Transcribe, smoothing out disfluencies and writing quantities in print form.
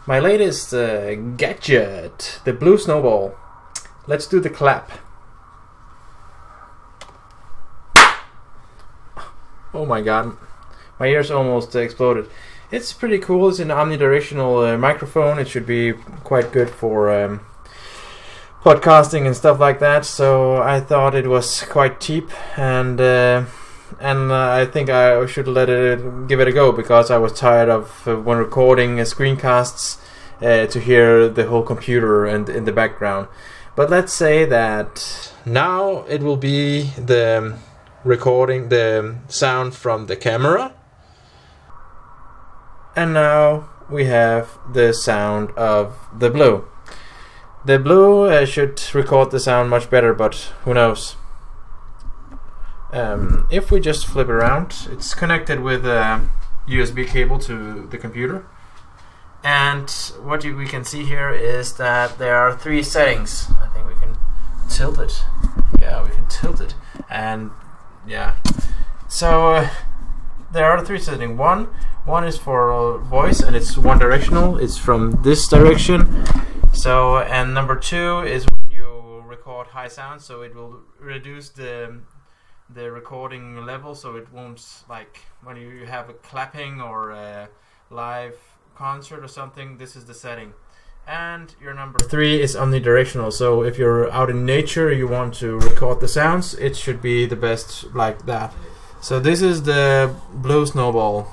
My latest gadget, the Blue Snowball. Let's do the clap. Oh my god, my ears almost exploded. It's pretty cool. It's an omnidirectional microphone. It should be quite good for podcasting and stuff like that. So I thought it was quite cheap, and I think I should give it a go, because I was tired of when recording screencasts to hear the whole computer and in the background. But let's say that now it will be the recording the sound from the camera, and now we have the sound of the Blue. The Blue should record the sound much better, but who knows. If we just flip it around, it's connected with a USB cable to the computer, and what we can see here is that there are 3 settings. I think we can tilt it. Yeah, we can tilt it, and yeah. So there are 3 settings. One is for voice, and it's one directional. It's from this direction. So, and number 2 is when you record high sound, so it will reduce the recording level, so it won't, like when you have a clapping or a live concert or something. This is the setting. And your number 3 is omnidirectional, so if you're out in nature, you want to record the sounds, it should be the best like that. So this is the Blue Snowball.